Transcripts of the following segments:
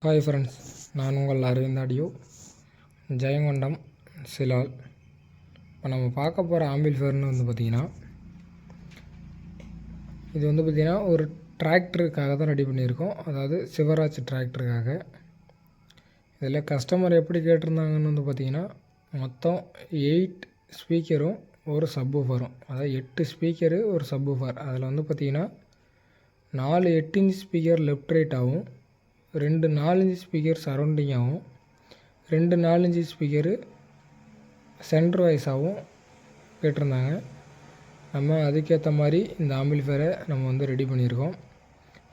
Hi friends, நான் உங்கள் Aravind audio, Jayankondam, Silal. இப்போ நம்ம பார்க்க போகிற ஆம்பிள்ஃபயர்னு பார்த்திங்கன்னா, இது பார்த்திங்கன்னா ஒரு டிராக்டருக்காக தான் ரெடி பண்ணியிருக்கோம். அதாவது சிவராஜ் டிராக்டருக்காக. இதில் கஸ்டமர் எப்படி கேட்டிருந்தாங்கன்னு பார்த்திங்கன்னா, மொத்தம் 8 ஸ்பீக்கரும் ஒரு சப்வூஃபரும், அதாவது 8 ஸ்பீக்கரு ஒரு சப்வூஃபர். அதில் பார்த்திங்கன்னா 4 8 இன்ச் ஸ்பீக்கர் லெஃப்ட் ரைட் ஆகும், 2 4 இன்ச் ஸ்பீக்கர் சரௌண்டிங்காகவும், 2 4 இன்ச் ஸ்பீக்கரு சென்டர் வைஸாகவும் கேட்டிருந்தாங்க. நம்ம அதுக்கேற்ற மாதிரி இந்த ஆம்பிள்ஃபயரை நம்ம ரெடி பண்ணியிருக்கோம்.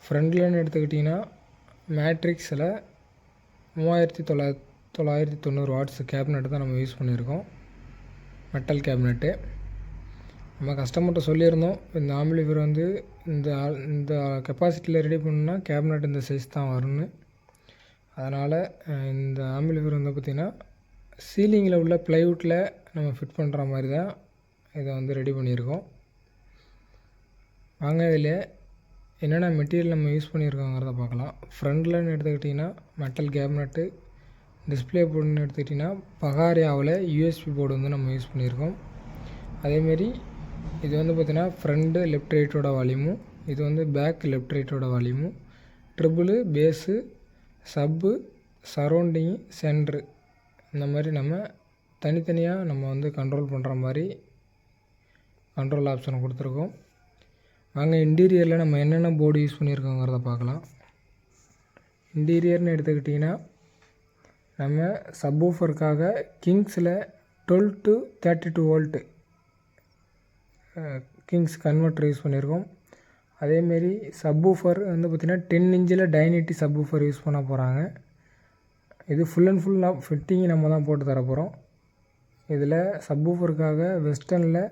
ஃப்ரண்ட்லன்னு எடுத்துக்கிட்டிங்கன்னா மேட்ரிக்ஸில் 3990 வாட்ஸ் கேபினெட்டு தான் நம்ம யூஸ் பண்ணியிருக்கோம், மெட்டல் கேபினெட்டு. நம்ம கஸ்டமர்கிட்ட சொல்லியிருந்தோம், இந்த ஆம்பிள்ஃபயர் இந்த கெப்பாசிட்டியில் ரெடி பண்ணணுன்னா கேபினெட் இந்த சைஸ் தான் வரும்னு. அதனால் இந்த ஆம்பிள்ஃபயர் பார்த்திங்கன்னா சீலிங்கில் உள்ள ப்ளைவுட்டில் நம்ம ஃபிட் பண்ணுற மாதிரி தான் இதை ரெடி பண்ணியிருக்கோம். வாங்க இதில் என்னென்ன மெட்டீரியல் நம்ம யூஸ் பண்ணியிருக்கோங்கிறத பார்க்கலாம். ஃப்ரண்ட்லன்னு எடுத்துக்கிட்டிங்கன்னா மெட்டல் கேபினெட்டு, டிஸ்பிளே போர்டுன்னு எடுத்துக்கிட்டிங்கன்னா பகாரியாவில் யூஎஸ்பி போர்டு நம்ம யூஸ் பண்ணியிருக்கோம். அதேமாரி இது பார்த்திங்கன்னா ஃப்ரண்ட்டு லெஃப்ட் ரைட்டோட வால்யூமும், இது பேக் லெஃப்ட் ரைட்டோட வால்யூமும், ட்ரிபிளு, பேஸு, சப்பு, சரௌண்டிங்கு, சென்ட்ரு, இந்த மாதிரி நம்ம தனித்தனியாக நம்ம கண்ட்ரோல் பண்ணுற மாதிரி கண்ட்ரோல் ஆப்ஷன் கொடுத்துருக்கோம். வாங்க இன்டீரியரில் நம்ம என்னென்ன போர்டு யூஸ் பண்ணியிருக்கோங்கிறத பார்க்கலாம். இன்டீரியர்னு எடுத்துக்கிட்டிங்கன்னா நம்ம சப்வூஃபருக்காக கிங்ஸில் 12 to 32 volt Kings converter use பண்ணியிருக்கோம். அதேமாரி சப்வூஃபர் பார்த்திங்கன்னா 10 இன்ச்சில் டைனிட்டி சப்வூஃபர் யூஸ் பண்ண போகிறாங்க. இது ஃபுல் அண்ட் ஃபுல்லாக ஃபிட்டிங் நம்ம தான் போட்டு தரப்போகிறோம். இதில் சப்வூஃபருக்காக வெஸ்டர்னில்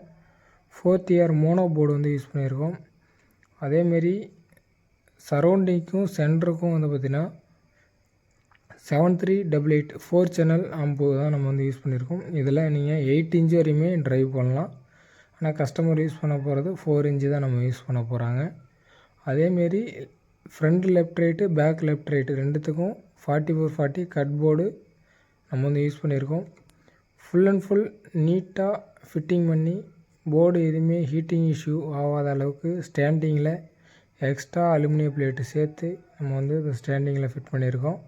4th year mono board use பண்ணியிருக்கோம். அதேமாரி சரௌண்டிங்க்கும் சென்டருக்கும் பார்த்திங்கன்னா 7388 4 சேனல் ஆம்பு தான் நம்ம யூஸ் பண்ணியிருக்கோம். இதில் நீங்கள் 8 இன்ச் வரையுமே ட்ரைவ் பண்ணலாம். ஆனால் கஸ்டமர் யூஸ் பண்ண போகிறது 4 இன்ச்சு தான் நம்ம யூஸ் பண்ண போகிறாங்க. அதேமாரி front left right, back left right ரெண்டுத்துக்கும் 4440 கட் போர்டு நம்ம யூஸ் பண்ணியிருக்கோம். ஃபுல் அண்ட் ஃபுல் நீட்டாக ஃபிட்டிங் பண்ணி போர்டு எதுவுமே ஹீட்டிங் இஷ்யூ ஆகாத அளவுக்கு ஸ்டாண்டிங்கில் எக்ஸ்ட்ரா அலுமினியம் பிளேட்டு சேர்த்து நம்ம இந்த ஸ்டாண்டிங்கில் ஃபிட் பண்ணியிருக்கோம்.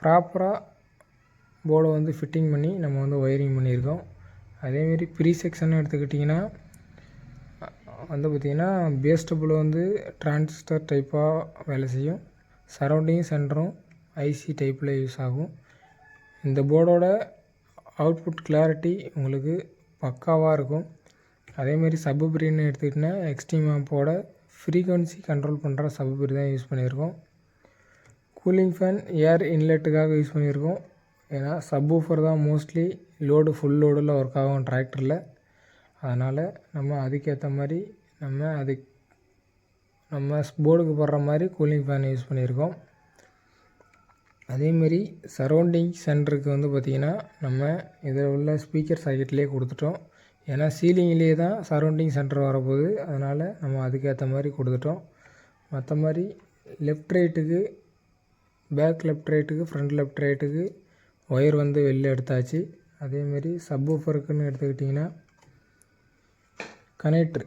ப்ராப்பராக போர்டை ஃபிட்டிங் பண்ணி நம்ம ஒயரிங் பண்ணியிருக்கோம். அதேமாரி ப்ரீ செக்ஷன் எடுத்துக்கிட்டிங்கன்னா பார்த்திங்கன்னா பேஸ்டபுள் டிரான்சிஸ்டர் டைப்பாக வேலை செய்யும். சரௌண்டிங் சென்டரும் ஐசி டைப்பில் யூஸ் ஆகும். இந்த போர்டோட அவுட்புட் கிளாரிட்டி உங்களுக்கு பக்காவாக இருக்கும். அதேமாரி சப்புப்ரின்னு எடுத்துக்கிட்டிங்கன்னா எக்ஸ்ட்ரீம் ஆம்போட ஃப்ரீக்வன்சி கண்ட்ரோல் பண்ணுற சப்புப்ரி தான் யூஸ் பண்ணியிருக்கோம். கூலிங் ஃபேன் ஏர் இன்லெட்டுக்காக யூஸ் பண்ணியிருக்கோம். ஏன்னா சப்வூஃபர் தான் மோஸ்ட்லி லோடு ஃபுல் லோடில் ஒர்க் ஆகும் டிராக்டரில். அதனால் நம்ம அதுக்கேற்ற மாதிரி நம்ம போர்டுக்கு போடுற மாதிரி கூலிங் ஃபேன் யூஸ் பண்ணியிருக்கோம். அதேமாரி சரௌண்டிங் சென்டருக்கு பார்த்திங்கன்னா நம்ம இதில் உள்ள ஸ்பீக்கர் சாக்கெட்லேயே கொடுத்துட்டோம். ஏன்னா சீலிங்லேயே தான் சரௌண்டிங் சென்டர் வரப்போகுது. அதனால் நம்ம அதுக்கேற்ற மாதிரி கொடுத்துட்டோம். மற்ற மாதிரி லெஃப்ட் ரைட்டுக்கு, பேக் லெஃப்ட் ரைட்டுக்கு, ஃப்ரண்ட் லெஃப்ட் ரைட்டுக்கு ஒயர் வெளில எடுத்தாச்சு. அதேமாரி சப்வூஃபருக்குன்னு எடுத்துக்கிட்டிங்கன்னா கனெக்ட்ரு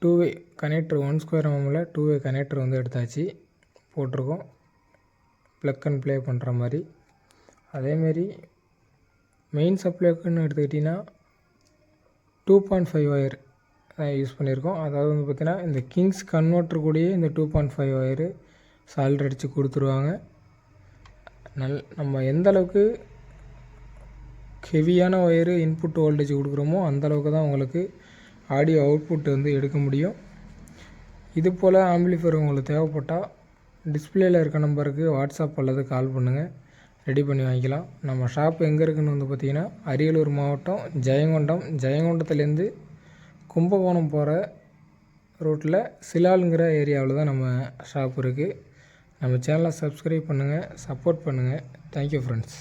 2-வே கனெக்ட்ரு 1² mmல 2-வே கனெக்ட்ரு எடுத்தாச்சு, போட்டிருக்கோம் ப்ளக் அண்ட் ப்ளே பண்ணுற மாதிரி. அதேமாரி மெயின் சப்ளைக்குன்னு எடுத்துக்கிட்டிங்கன்னா 2.5 ஒயர் யூஸ் பண்ணியிருக்கோம். அதாவது பார்த்திங்கன்னா இந்த கிங்ஸ் கன்வெர்ட்டர் கூடயே இந்த 2.5 ஒயரு சால்டர் அடித்து கொடுத்துருவாங்க. நம்ம எந்த அளவுக்கு ஹெவியான ஒயரு இன்புட் வோல்டேஜ் கொடுக்குறோமோ அந்தளவுக்கு தான் உங்களுக்கு ஆடியோ அவுட்புட் எடுக்க முடியும். இது போல் ஆம்பிளிஃபயர் உங்களுக்கு தேவைப்பட்டால் டிஸ்பிளேயில் இருக்க நம்பருக்கு வாட்ஸ்அப் அல்லது கால் பண்ணுங்கள், ரெடி பண்ணி வாங்கிக்கலாம். நம்ம ஷாப் எங்கே இருக்குதுன்னு பார்த்திங்கன்னா அரியலூர் மாவட்டம் ஜெயங்கொண்டத்துலேருந்து கும்பகோணம் போகிற ரோட்டில் சிலாலுங்கிற ஏரியாவில் தான் நம்ம ஷாப் இருக்குது. நம்ம சேனலை சப்ஸ்கிரைப் பண்ணுங்கள், சப்போர்ட் பண்ணுங்கள். Thank you friends.